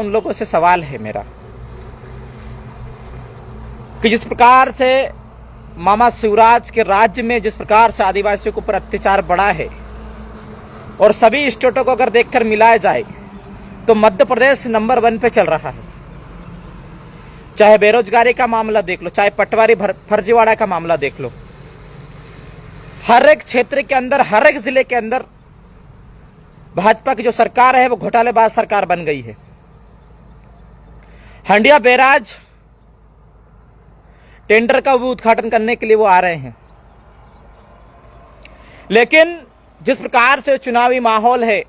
उन लोगों से सवाल है मेरा कि जिस प्रकार से मामा शिवराज के राज्य में जिस प्रकार से आदिवासियों के ऊपर अत्याचार बढ़ा है और सभी स्टेटों को अगर देखकर मिलाया जाए तो मध्य प्रदेश नंबर 1 पे चल रहा है। चाहे बेरोजगारी का मामला देख लो, चाहे पटवारी फर्जीवाड़ा का मामला देख लो, हर एक क्षेत्र के अंदर, हर एक जिले के अंदर भाजपा की जो सरकार है वो घोटालेबाज सरकार बन गई है। हंडिया बैराज टेंडर का भी उद्घाटन करने के लिए वो आ रहे हैं, लेकिन जिस प्रकार से चुनावी माहौल है,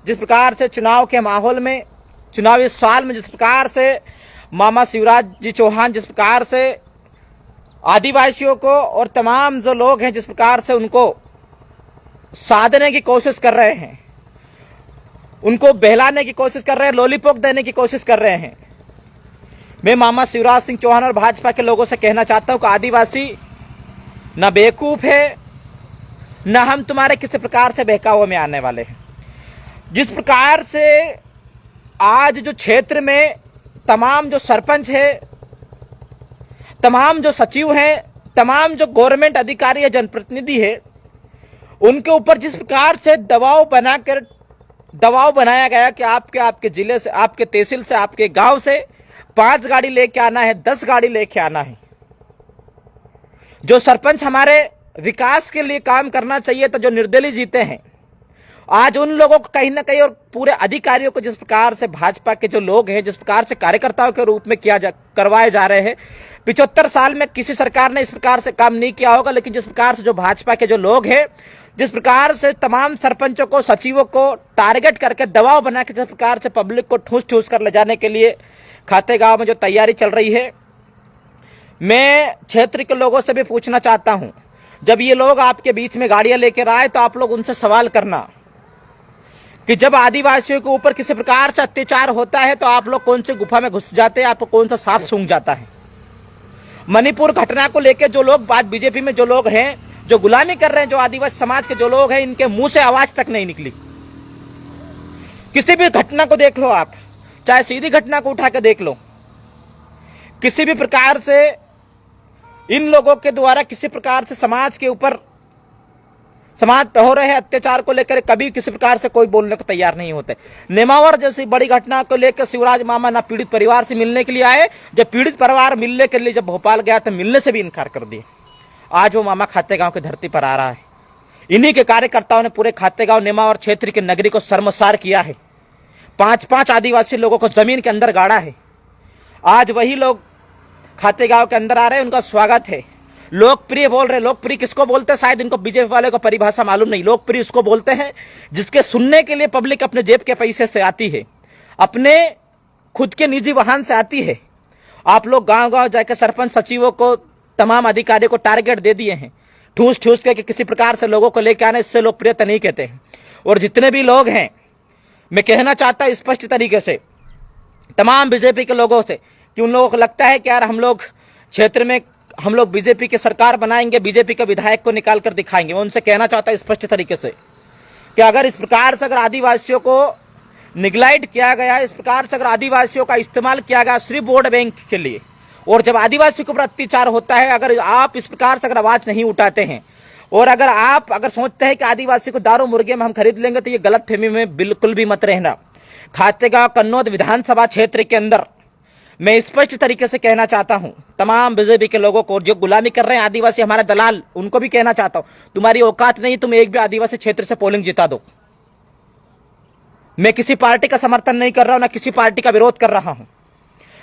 जिस प्रकार से चुनाव के माहौल में, चुनावी साल में जिस प्रकार से मामा शिवराज जी चौहान जिस प्रकार से आदिवासियों को और तमाम जो लोग हैं जिस प्रकार से उनको साधने की कोशिश कर रहे हैं, उनको बहलाने की कोशिश कर रहे हैं, लॉलीपॉप देने की कोशिश कर रहे हैं। मैं मामा शिवराज सिंह चौहान और भाजपा के लोगों से कहना चाहता हूं कि आदिवासी न बेवकूफ है, न हम तुम्हारे किसी प्रकार से बहकावे में आने वाले हैं। जिस प्रकार से आज जो क्षेत्र में तमाम जो सरपंच है, तमाम जो सचिव हैं, तमाम जो गवर्नमेंट अधिकारी है, जनप्रतिनिधि है, उनके ऊपर जिस प्रकार से दबाव बनाया गया कि आपके जिले से, आपके तहसील से, आपके गांव से 5 गाड़ी लेके आना है, 10 गाड़ी लेके आना है। जो सरपंच हमारे विकास के लिए काम करना चाहिए तो जो निर्दलीय जीते हैं, आज उन लोगों को कहीं ना कहीं और पूरे अधिकारियों को जिस प्रकार से भाजपा के जो लोग हैं, जिस प्रकार से कार्यकर्ताओं के रूप में करवाए जा रहे हैं। 75 साल में किसी सरकार ने इस प्रकार से काम नहीं किया होगा, लेकिन जिस प्रकार से जो भाजपा के जो लोग हैं, जिस प्रकार से तमाम सरपंचों को, सचिवों को टारगेट करके दबाव बना के जिस प्रकार से पब्लिक को ठूस ठूस कर ले जाने के लिए खातेगांव में जो तैयारी चल रही है, मैं क्षेत्र के लोगों से भी पूछना चाहता हूं, जब ये लोग आपके बीच में गाड़ियां लेकर आए तो आप लोग उनसे सवाल करना कि जब आदिवासियों के ऊपर किसी प्रकार से अत्याचार होता है तो आप लोग कौन सी गुफा में घुस जाते हैं, आपको कौन सा सांप सूंघ जाता है। मणिपुर घटना को लेकर जो लोग बात, बीजेपी में जो लोग हैं, जो गुलामी कर रहे हैं, जो आदिवासी समाज के जो लोग हैं, इनके मुंह से आवाज तक नहीं निकली। किसी भी घटना को देख लो आप, चाहे सीधी घटना को उठा के देख लो, किसी भी प्रकार से इन लोगों के द्वारा किसी प्रकार से समाज के ऊपर, समाज पे हो रहे अत्याचार को लेकर कभी किसी प्रकार से कोई बोलने को तैयार नहीं होते। नेमावर जैसी बड़ी घटना को लेकर शिवराज मामा ना पीड़ित परिवार से मिलने के लिए आए, जब पीड़ित परिवार मिलने के लिए जब भोपाल गया तो मिलने से भी इनकार कर दिए। आज वो मामा खातेगांव की धरती पर आ रहा है। इन्हीं के कार्यकर्ताओं ने पूरे खातेगांव, नेमावर क्षेत्र की नगरी को शर्मसार किया है। 5-5 आदिवासी लोगों को जमीन के अंदर गाड़ा है। आज वही लोग खातेगांव के अंदर आ रहे हैं, उनका स्वागत है। लोकप्रिय बोल रहे, लोकप्रिय किसको बोलते हैं? शायद इनको बीजेपी वाले को परिभाषा मालूम नहीं। लोकप्रिय उसको बोलते हैं जिसके सुनने के लिए पब्लिक अपने जेब के पैसे से आती है, अपने खुद के निजी वाहन से आती है। आप लोग गांव-गांव जाकर सरपंच, सचिवों को, तमाम अधिकारियों को टारगेट दे दिए हैं, ठूस ठूस के किसी प्रकार से लोगों को लेकर आने। इससे लोकप्रियता नहीं कहते हैं। और जितने भी लोग हैं, मैं कहना चाहता हूं स्पष्ट तरीके से तमाम बीजेपी के लोगों से कि उन लोगों को लगता है कि यार हम लोग क्षेत्र में, हम लोग बीजेपी की सरकार बनाएंगे, बीजेपी के विधायक को निकाल कर दिखाएंगे। मैं उनसे कहना चाहता हूं स्पष्ट तरीके से कि अगर इस प्रकार से अगर आदिवासियों को निगलाइट किया गया, इस प्रकार से अगर आदिवासियों का इस्तेमाल किया गया सिर्फ वोट बैंक के लिए, और जब आदिवासियों के ऊपर अत्याचार होता है, अगर आप इस प्रकार से अगर आवाज नहीं उठाते हैं और अगर आप सोचते हैं कि आदिवासी को दारू मुर्गे में हम खरीद लेंगे, तो ये गलत फहमी में बिल्कुल भी मत रहना। खातेगांव कन्नौद विधानसभा क्षेत्र के अंदर मैं स्पष्ट तरीके से कहना चाहता हूं तमाम बीजेपी के लोगों को, जो गुलामी कर रहे हैं आदिवासी हमारे दलाल, उनको भी कहना चाहता हूं, तुम्हारी औकात नहीं, तुम एक भी आदिवासी क्षेत्र से पोलिंग जिता दो। मैं किसी पार्टी का समर्थन नहीं कर रहा हूं, ना किसी पार्टी का विरोध कर रहा हूं,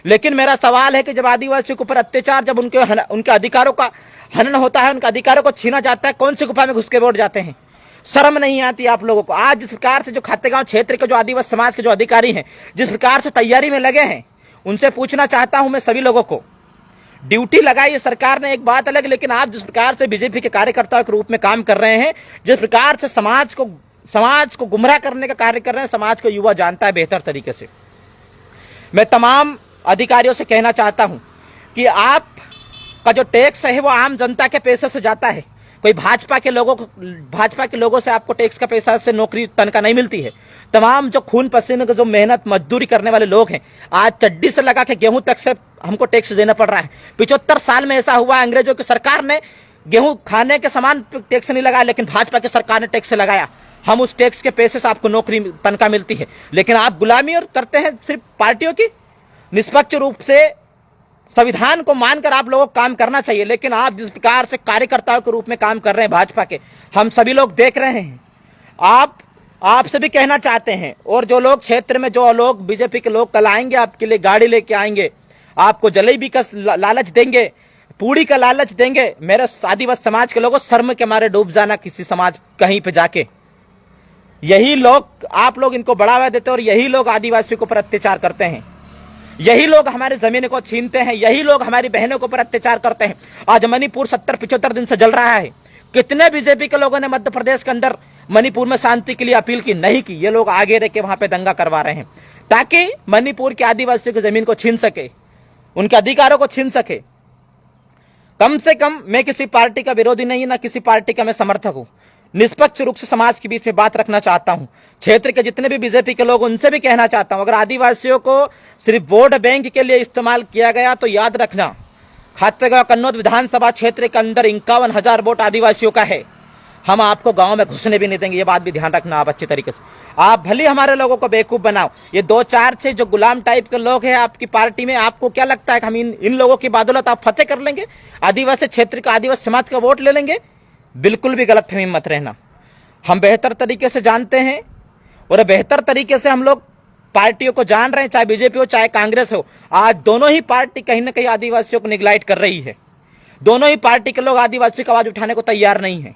लेकिन मेरा सवाल है कि जब आदिवासियों के ऊपर अत्याचार, जब उनके अधिकारों का हनन होता है, उनके अधिकारों को छीना जाता है, कौन सी गुफा में घुस के वोट जाते हैं? शर्म नहीं आती आप लोगों को? आज जिस प्रकार से जो खातेगांव क्षेत्र के जो आदिवासी समाज के जो अधिकारी हैं, जिस प्रकार से तैयारी में लगे हैं, उनसे पूछना चाहता हूं मैं सभी लोगों को, ड्यूटी लगाई है सरकार ने, एक बात अलग, लेकिन आप जिस प्रकार से बीजेपी के कार्यकर्ताओं के रूप में काम कर रहे हैं, जिस प्रकार से समाज को गुमराह करने का कार्य कर रहे हैं, समाज को युवा जानता है बेहतर तरीके से। मैं तमाम अधिकारियों से कहना चाहता हूं कि आप का जो टैक्स है वो आम जनता के पैसे से जाता है। कोई भाजपा के लोगों से आपको टैक्स का पैसा से नौकरी तनख्वाह नहीं मिलती है। तमाम जो खून पसीने के जो मेहनत मजदूरी करने वाले लोग हैं, आज चड्डी से लगा के गेहूं तक से हमको टैक्स देना पड़ रहा है। 75 साल में ऐसा हुआ, अंग्रेजों की सरकार ने गेहूं खाने के सामान टैक्स नहीं लगाया, लेकिन भाजपा की सरकार ने टैक्स लगाया। हम उस टैक्स के पैसे से आपको नौकरी तनख्वाह मिलती है, लेकिन आप गुलामी और करते हैं सिर्फ पार्टियों की। निष्पक्ष रूप से संविधान को मानकर आप लोगों को काम करना चाहिए, लेकिन आप जिस प्रकार से कार्यकर्ताओं के रूप में काम कर रहे हैं भाजपा के, हम सभी लोग देख रहे हैं। आपसे भी कहना चाहते हैं, और जो लोग क्षेत्र में जो लोग बीजेपी के लोग कल आएंगे, आपके लिए गाड़ी लेके आएंगे, आपको जलेबी का लालच देंगे, पूड़ी का लालच देंगे। मेरे आदिवासी समाज के लोगों शर्म के मारे डूब जाना किसी समाज कहीं पे जाके। यही लोग, आप लोग इनको बढ़ावा देते हैं और यही लोग आदिवासियों के ऊपर अत्याचार करते हैं। यही लोग हमारी जमीन को छीनते हैं, यही लोग हमारी बहनों के ऊपर अत्याचार करते हैं। आज मणिपुर 70-75 दिन से जल रहा है। कितने बीजेपी के लोगों ने मध्य प्रदेश के अंदर मणिपुर में शांति के लिए अपील की? नहीं की। ये लोग आगे रह के वहां पे दंगा करवा रहे हैं ताकि मणिपुर के आदिवासियों की जमीन को छीन सके, उनके अधिकारों को छीन सके। कम से कम मैं किसी पार्टी का विरोधी नहीं, ना किसी पार्टी का मैं समर्थक हूं। निष्पक्ष रूप से समाज के बीच में बात रखना चाहता हूं। क्षेत्र के जितने भी बीजेपी के लोग, उनसे भी कहना चाहता हूं, अगर आदिवासियों को सिर्फ वोट बैंक के लिए इस्तेमाल किया गया तो याद रखना, खातेगांव कन्नौज विधानसभा क्षेत्र के अंदर 51,000 वोट आदिवासियों का है। हम आपको गांव में घुसने भी नहीं देंगे, ये बात भी ध्यान रखना आप अच्छी तरीके से। आप भले हमारे लोगों को बेवकूफ बनाओ। ये 2-4 से जो गुलाम टाइप के लोग हैं आपकी पार्टी में, आपको क्या लगता है कि हम इन लोगों की बदौलत आप फतेह कर लेंगे, आदिवासी क्षेत्र का, आदिवासी समाज का वोट ले लेंगे? बिल्कुल भी गलतफहमी मत रहना। हम बेहतर तरीके से जानते हैं और बेहतर तरीके से हम लोग पार्टियों को जान रहे हैं, चाहे बीजेपी हो चाहे कांग्रेस हो। आज दोनों ही पार्टी कहीं ना कहीं आदिवासियों को निगलेक्ट कर रही है। दोनों ही पार्टी के लोग आदिवासी की आवाज उठाने को तैयार नहीं है।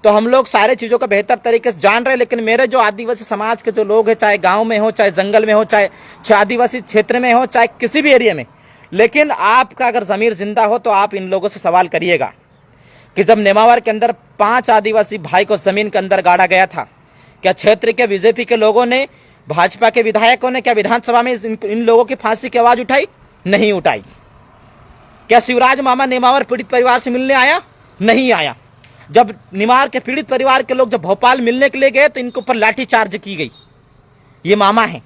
तो हम लोग सारे चीजों को बेहतर तरीके से जान रहे हैं, लेकिन मेरे जो आदिवासी समाज के जो लोग हैं, चाहे गांव में हो, चाहे जंगल में हो, चाहे आदिवासी क्षेत्र में हो, चाहे किसी भी एरिया में, लेकिन आपका अगर जमीर जिंदा हो तो आप इन लोगों से सवाल करिएगा कि जब नेमावर के अंदर 5 आदिवासी भाई को जमीन के अंदर गाड़ा गया था, क्या क्षेत्र के बीजेपी के लोगों ने, भाजपा के विधायकों ने क्या विधानसभा में इन लोगों की फांसी की आवाज उठाई? नहीं उठाई। क्या शिवराज मामा नेमावर पीड़ित परिवार से मिलने आया? नहीं आया। जब नेमावर के पीड़ित परिवार के लोग जब भोपाल मिलने के लिए गए तो इनके ऊपर लाठीचार्ज की गई। ये मामा है।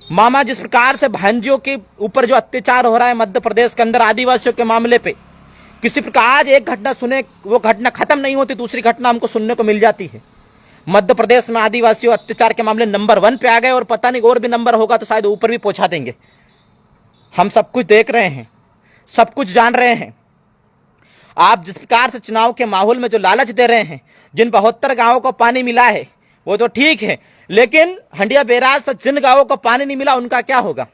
मामा जिस प्रकार से भांजियों के ऊपर जो अत्याचार हो रहा है मध्य प्रदेश के अंदर आदिवासियों के मामले पे, किसी प्रकार आज एक घटना सुने, वो घटना खत्म नहीं होती, दूसरी घटना हमको सुनने को मिल जाती है। मध्य प्रदेश में आदिवासियों अत्याचार के मामले नंबर 1 पे आ गए, और पता नहीं और भी नंबर होगा तो शायद ऊपर भी पहुंचा देंगे। हम सब कुछ देख रहे हैं, सब कुछ जान रहे हैं। आप जिस प्रकार से चुनाव के माहौल में जो लालच दे रहे हैं, जिन 72 गांवों को पानी मिला है वो तो ठीक है, लेकिन हंडिया बैराज से जिन गांवों को पानी नहीं मिला उनका क्या होगा?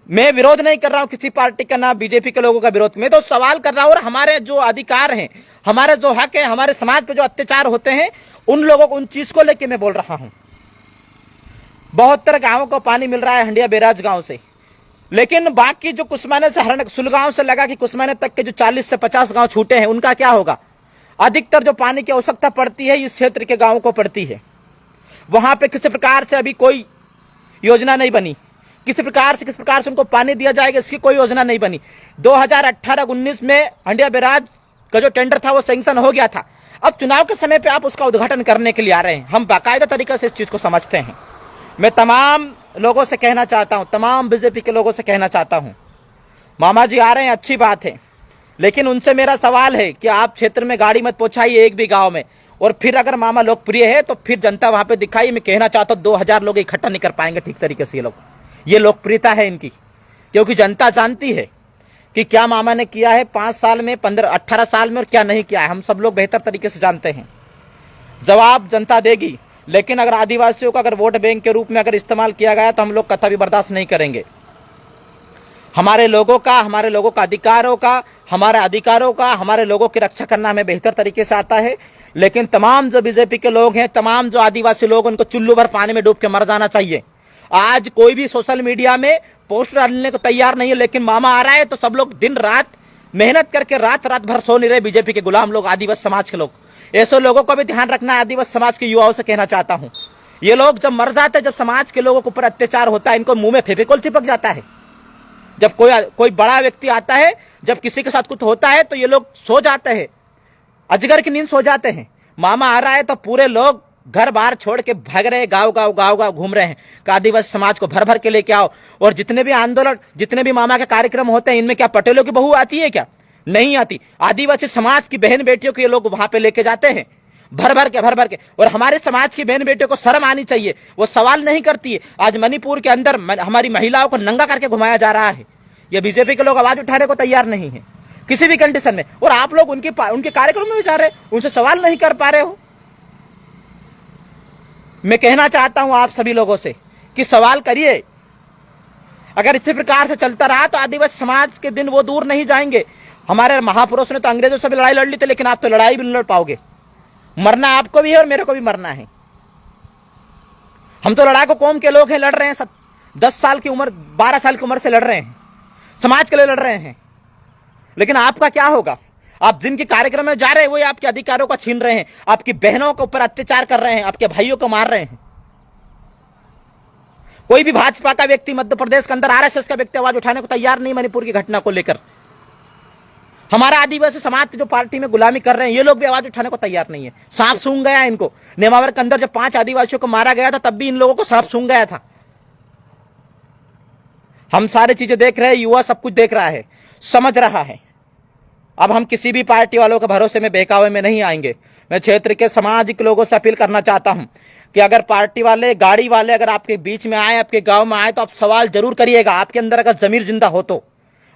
मैं विरोध नहीं कर रहा हूं किसी पार्टी का, ना बीजेपी के लोगों का विरोध, मैं तो सवाल कर रहा हूं। और हमारे जो अधिकार हैं, हमारे जो हक है, हमारे समाज पे जो अत्याचार होते हैं, उन लोगों को, उन चीज को लेके मैं बोल रहा हूं। 72 गांवों को पानी मिल रहा है हंडिया बैराज गांव से, लेकिन बाकी जो कुसमाने से सुलगांव से लगा कि कुसमाने तक के जो 40 से 50 गांव छूटे हैं, उनका क्या होगा? अधिकतर जो पानी की आवश्यकता पड़ती है इस क्षेत्र के गांवों को पड़ती है। वहां पे किसी प्रकार से अभी कोई योजना नहीं बनी, किस प्रकार से उनको पानी दिया जाएगा इसकी कोई योजना नहीं बनी। 2018-19 में हंडिया बैराज का जो टेंडर था वो सैंक्शन हो गया था। अब चुनाव के समय पे आप उसका उद्घाटन करने के लिए आ रहे हैं। हम बाकायदा तरीके से इस चीज को समझते हैं। मैं तमाम लोगों से कहना चाहता हूं, तमाम बीजेपी के लोगों से कहना चाहता हूं, मामा जी आ रहे हैं, अच्छी बात है, लेकिन उनसे मेरा सवाल है कि आप क्षेत्र में गाड़ी मत पहुंचाइए एक भी गांव में, और फिर अगर मामा लोकप्रिय है तो फिर जनता वहां पे दिखाई। मैं कहना चाहता हूं 2000 लोग इकट्ठा नहीं कर पाएंगे ठीक तरीके से। ये लोकप्रियता है इनकी, क्योंकि जनता जानती है कि क्या मामा ने किया है 5 साल में, 15-18 साल में, और क्या नहीं किया है। हम सब लोग बेहतर तरीके से जानते हैं। जवाब जनता देगी, लेकिन अगर आदिवासियों का अगर वोट बैंक के रूप में अगर इस्तेमाल किया गया तो हम लोग कतई भी बर्दाश्त नहीं करेंगे। हमारे लोगों का अधिकारों का, हमारे लोगों की रक्षा करना हमें बेहतर तरीके से आता है। लेकिन तमाम जो बीजेपी के लोग हैं, तमाम जो आदिवासी लोग, उनको चुल्लू भर पानी में डूब के मर जाना चाहिए। आज कोई भी सोशल मीडिया में पोस्ट डालने को तैयार नहीं है, लेकिन मामा आ रहा है तो सब लोग दिन रात मेहनत करके रात भर सो नहीं रहे। बीजेपी के गुलाम लोग, आदिवासी समाज के लोग, ऐसे लोगों को भी ध्यान रखना है। आदिवासी समाज के युवाओं से कहना चाहता हूं, ये लोग जब मर जाते हैं, जब समाज के लोगों के ऊपर अत्याचार होता है, इनको मुंह में फेविकोल चिपक जाता है। जब कोई बड़ा व्यक्ति आता है, जब किसी के साथ कुछ होता है तो ये लोग सो जाते हैं, अजगर की नींद सो जाते हैं। मामा आ रहा है तो पूरे लोग घर बार छोड़ के भाग रहे हैं, गाँव घूम रहे हैं कि आदिवासी समाज को भर भर के लेके आओ। और जितने भी आंदोलन, जितने भी मामा के कार्यक्रम होते हैं, इनमें क्या पटेलों की बहू आती है क्या? नहीं आती। आदिवासी समाज की बहन बेटियों को ये लोग वहां पे लेके जाते हैं, भर भर के। और हमारे समाज की बहन बेटियों को शर्म आनी चाहिए, वो सवाल नहीं करती है। आज मणिपुर के अंदर हमारी महिलाओं को नंगा करके घुमाया जा रहा है। ये बीजेपी के लोग आवाज उठाने को तैयार नहीं है किसी भी कंडीशन में, और आप लोग उनके कार्यक्रम में भी जा रहे, उनसे सवाल नहीं कर पा रहे हो। मैं कहना चाहता हूं आप सभी लोगों से कि सवाल करिए। अगर इसी प्रकार से चलता रहा तो आदिवासी समाज के दिन वो दूर नहीं जाएंगे। हमारे महापुरुषों ने तो अंग्रेजों से भी लड़ाई लड़ ली थी, लेकिन आप तो लड़ाई भी नहीं लड़ पाओगे। मरना आपको भी है और मेरे को भी मरना है। हम तो लड़ाकू कौम के लोग हैं, लड़ रहे हैं। 10 साल की उम्र, 12 साल की उम्र से लड़ रहे हैं, समाज के लिए लड़ रहे हैं। लेकिन आपका क्या होगा? आप जिनके कार्यक्रम में जा रहे हैं वही आपके अधिकारों को छीन रहे हैं, आपकी बहनों के ऊपर अत्याचार कर रहे हैं, आपके भाइयों को मार रहे हैं। कोई भी भाजपा का व्यक्ति मध्य प्रदेश के अंदर, आरएसएस का व्यक्ति आवाज उठाने को तैयार नहीं मणिपुर की घटना को लेकर। हमारा आदिवासी समाज जो पार्टी में गुलामी कर रहे हैं, ये लोग भी आवाज उठाने को तैयार नहीं है। सांप सूंघ गया इनको। नेमावर के अंदर जब 5 आदिवासियों को मारा गया था, तब भी इन लोगों को सांप सूंघ गया था। हम सारी चीजें देख रहे हैं, युवा सब कुछ देख रहा है, समझ रहा है। अब हम किसी भी पार्टी वालों के भरोसे में, बहकावे में नहीं आएंगे। मैं क्षेत्र के सामाजिक लोगों से अपील करना चाहता हूं कि अगर पार्टी वाले, गाड़ी वाले अगर आपके बीच में आए, आपके गांव में आए, तो आप सवाल जरूर करिएगा। आपके अंदर अगर जमीर जिंदा हो तो,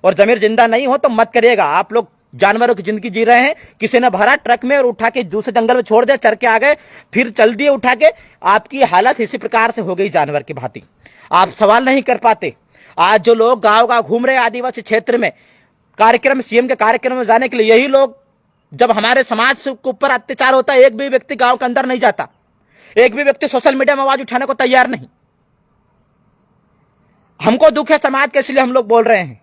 और जमीर जिंदा नहीं हो तो मत करिएगा। आप लोग जानवरों की जिंदगी जी रहे हैं। किसी ने भरा ट्रक में और उठा के दूसरे जंगल में छोड़ दिया, चर के आ गए, फिर चल दिए उठा के। आपकी हालत इसी प्रकार से हो गई जानवर की भांति। आप सवाल नहीं कर पाते। आज जो लोग गाँव घूम रहे आदिवासी क्षेत्र में कार्यक्रम, सीएम के कार्यक्रम में जाने के लिए, यही लोग, जब हमारे समाज के ऊपर अत्याचार होता है, एक भी व्यक्ति गांव के अंदर नहीं जाता, एक भी व्यक्ति सोशल मीडिया में आवाज उठाने को तैयार नहीं। हमको दुख है समाज के, इसलिए हम लोग बोल रहे हैं।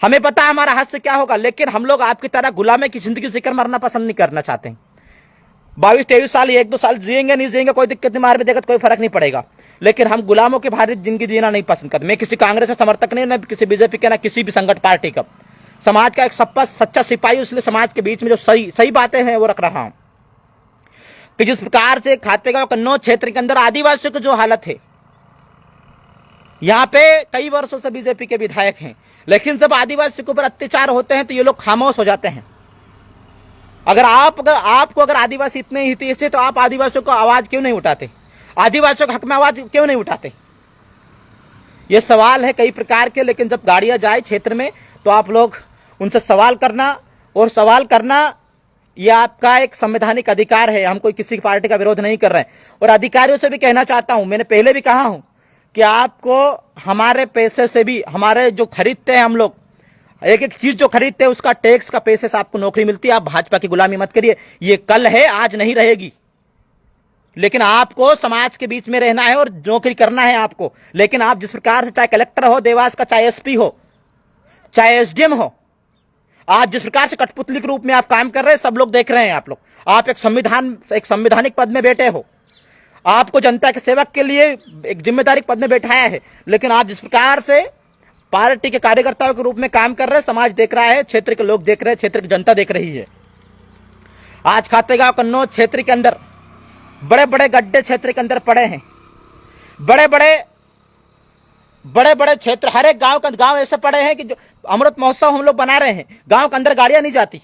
हमें पता है हमारा हाथ से क्या होगा, लेकिन हम लोग आपकी तरह गुलामी की जिंदगी जिक्र मरना पसंद नहीं करना चाहते हैं। 22-23 साल, 1-2 साल जिएंगे, नहीं जिएंगे कोई दिक्कत नहीं, मार भी देगा तो कोई फर्क नहीं पड़ेगा, लेकिन हम गुलामों की भारी जिंदगी जीना नहीं पसंद करते। मैं किसी कांग्रेस का समर्थक नहीं, ना किसी बीजेपी के, ना किसी भी संगठन पार्टी का। समाज का एक सच्चा सिपाही, इसलिए समाज के बीच में जो सही बातें हैं वो रख रहा हूं। कि जिस प्रकार से खातेगांव कन्नौज क्षेत्र के अंदर आदिवासियों की जो हालत है, यहाँ पे कई वर्षों से बीजेपी के विधायक हैं, लेकिन जब आदिवासियों के ऊपर अत्याचार होते हैं तो ये लोग खामोश हो जाते हैं। अगर आपको आदिवासी इतने हितैषी है तो आप आदिवासियों को आवाज क्यों नहीं उठाते? आदिवासियों के हक में आवाज क्यों नहीं उठाते? ये सवाल है कई प्रकार के। लेकिन जब गाड़ियां जाए क्षेत्र में तो आप लोग उनसे सवाल करना, और सवाल करना ये आपका एक संवैधानिक अधिकार है। हम कोई किसी पार्टी का विरोध नहीं कर रहे हैं। और अधिकारियों से भी कहना चाहता हूं, मैंने पहले भी कहा हूं कि आपको हमारे पैसे से भी, हमारे जो खरीदते हैं हम लोग, एक एक चीज जो खरीदते हैं उसका टैक्स का पैसे से आपको नौकरी मिलती है। आप भाजपा की गुलामी मत करिए। ये कल है, आज नहीं रहेगी। लेकिन आपको समाज के बीच में रहना है और नौकरी करना है आपको। लेकिन आप जिस प्रकार से, चाहे कलेक्टर हो देवास का, चाहे एसपी हो, चाहे एसडीएम हो, आज जिस प्रकार से कठपुतली के रूप में आप काम कर रहे हैं, सब लोग देख रहे हैं। आप एक संवैधानिक पद में बैठे हो, आपको जनता के सेवक के लिए एक जिम्मेदारी पद में बैठाया है। लेकिन आप जिस प्रकार से पार्टी के कार्यकर्ताओं के रूप में काम कर रहे हैं, समाज देख रहा है, क्षेत्र के लोग देख रहे हैं, क्षेत्र की जनता देख रही है। आज खातेगांव कन्नौज क्षेत्र के अंदर बड़े बड़े गड्ढे क्षेत्र के अंदर पड़े हैं। बड़े बड़े क्षेत्र, हर एक गांव ऐसे पड़े हैं कि जो अमृत महोत्सव हम लोग बना रहे हैं, गांव के अंदर गाड़ियां नहीं जाती।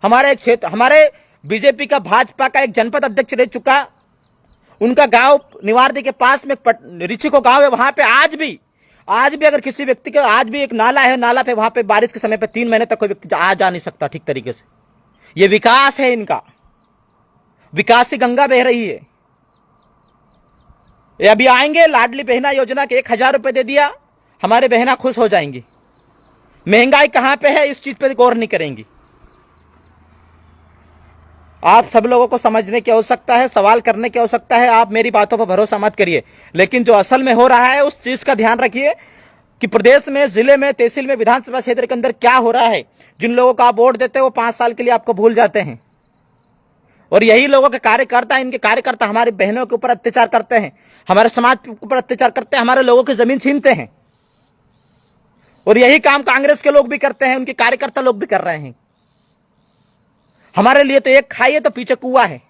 हमारे एक क्षेत्र, हमारे बीजेपी का, भाजपा का एक जनपद अध्यक्ष रह चुका, उनका गांव निवारदी के पास में ऋषिको गांव है। वहां पे आज भी अगर किसी व्यक्ति का, आज भी एक नाला है, नाला पे वहां पे बारिश के समय पे 3 महीने तक कोई व्यक्ति जा नहीं सकता ठीक तरीके से। ये विकास है इनका, विकास की गंगा बह रही है। ये अभी आएंगे, लाडली बहना योजना के 1000 रुपए दे दिया, हमारे बहना खुश हो जाएंगी। महंगाई कहां पे है इस चीज पे गौर नहीं करेंगी। आप सब लोगों को समझने की आवश्यकता है, सवाल करने की आवश्यकता है। आप मेरी बातों पर भरोसा मत करिए, लेकिन जो असल में हो रहा है उस चीज का ध्यान रखिए कि प्रदेश में, जिले में, तहसील में, विधानसभा क्षेत्र के अंदर क्या हो रहा है। जिन लोगों को आप वोट देते हैं वो 5 साल के लिए आपको भूल जाते हैं, और यही लोगों के कार्यकर्ता, इनके कार्यकर्ता हमारी बहनों के ऊपर अत्याचार करते हैं, हमारे समाज के ऊपर अत्याचार करते हैं, हमारे लोगों की जमीन छीनते हैं। और यही काम कांग्रेस के लोग भी करते हैं, उनके कार्यकर्ता लोग भी कर रहे हैं। हमारे लिए तो एक खाई है तो पीछे कुआं है,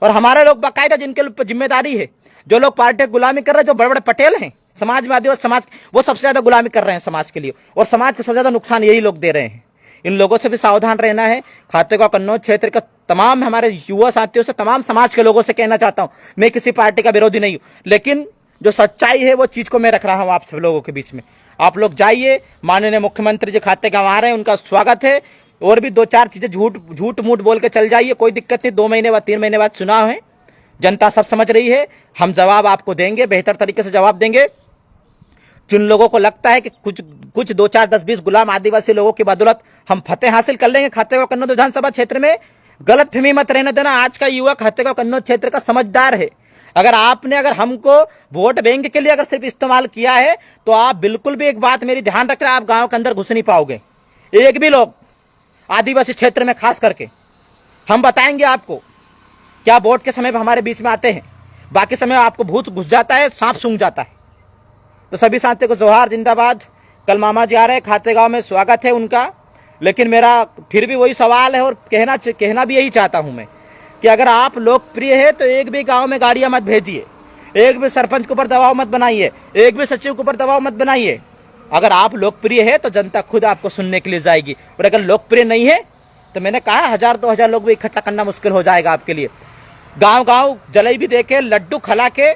और हमारे लोग बाकायदा जिनके ऊपर जिम्मेदारी है, जो लोग पार्टी की गुलामी कर रहे हैं, जो बड़े बड़े पटेल हैं समाज में, आदिवासी समाज, वो सबसे ज्यादा गुलामी कर रहे हैं समाज के लिए, और समाज को सबसे ज्यादा नुकसान यही लोग दे रहे हैं। इन लोगों से भी सावधान रहना है। खातेगांव कन्नौज क्षेत्र का तमाम हमारे युवा साथियों से, तमाम समाज के लोगों से कहना चाहता हूं, मैं किसी पार्टी का विरोधी नहीं हूं, लेकिन जो सच्चाई है वो चीज को मैं रख रहा हूं आप सब लोगों के बीच में। आप लोग जाइए, माननीय मुख्यमंत्री जी खातेगांव आ रहे हैं, उनका स्वागत है। और भी दो चार चीजें झूठ मूठ बोल के चल जाइए, कोई दिक्कत नहीं। 2 महीने बाद 3 महीने बाद चुनाव है, जनता सब समझ रही है, हम जवाब आपको देंगे, बेहतर तरीके से जवाब देंगे। जिन लोगों को लगता है कि कुछ 2 4 10 20 गुलाम आदिवासी लोगों की बदौलत हम फतेह हासिल कर लेंगे खातेगांव कन्नौज विधानसभा क्षेत्र में, गलतफहमी मत रहने देना। आज का युवा खातेगांव कन्नौज क्षेत्र का समझदार है। अगर हमको वोट बैंक के लिए अगर सिर्फ इस्तेमाल किया है, तो आप बिल्कुल भी एक बात मेरी ध्यान रखना, आप गांव के अंदर घुस नहीं पाओगे, एक भी लोग, आदिवासी क्षेत्र में खास करके। हम बताएंगे आपको क्या वोट के समय पर हमारे बीच में आते हैं, बाकी समय आपको भूत घुस जाता है, सांप सूंघ जाता है। तो सभी साथियों को जोहार, जिंदाबाद। कल मामा जी आ रहे हैं खातेगांव में, स्वागत है उनका। लेकिन मेरा फिर भी वही सवाल है, और कहना भी यही चाहता हूं मैं, कि अगर आप लोकप्रिय है तो एक भी गांव में गाड़ियां मत भेजिए, एक भी सरपंच के ऊपर दबाव मत बनाइए, एक भी सचिव के ऊपर दबाव मत बनाइए। अगर आप लोकप्रिय है तो जनता खुद आपको सुनने के लिए जाएगी, और अगर लोकप्रिय नहीं है तो मैंने कहा 1000 2000 लोग भी इकट्ठा करना मुश्किल हो जाएगा आपके लिए। गांव गांव जलेबी देके, लड्डू खिला के,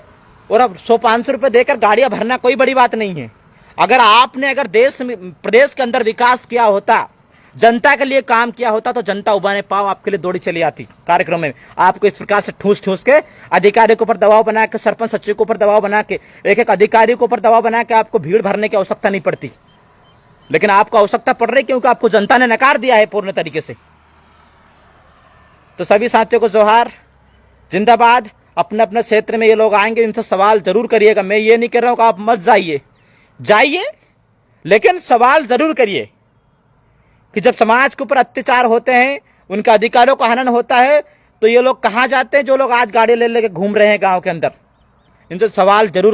और अब 100-500 रुपए देकर गाड़ियां भरना कोई बड़ी बात नहीं है। अगर देश में, प्रदेश के अंदर विकास किया होता, जनता के लिए काम किया होता, तो जनता उबाने पाव आपके लिए दौड़ी चली आती कार्यक्रम में। आपको इस प्रकार से ठूस के अधिकारी के ऊपर दबाव बना के, सरपंच सचिव के ऊपर दबाव बना के, एक अधिकारी के ऊपर दबाव बना के आपको भीड़ भरने की आवश्यकता नहीं पड़ती। लेकिन आपको आवश्यकता पड़ रही क्योंकि आपको जनता ने नकार दिया है पूर्ण तरीके से। तो सभी साथियों को जोहार, जिंदाबाद। अपने अपने क्षेत्र में ये लोग आएंगे, इनसे सवाल जरूर करिएगा। मैं ये नहीं कह रहा हूं कि आप मत जाइए, लेकिन सवाल जरूर करिए कि जब समाज के ऊपर अत्याचार होते हैं, उनके अधिकारों का हनन होता है, तो ये लोग कहां जाते हैं, जो लोग आज गाड़ी ले लेके घूम रहे हैं गांव के अंदर। इनसे सवाल जरूर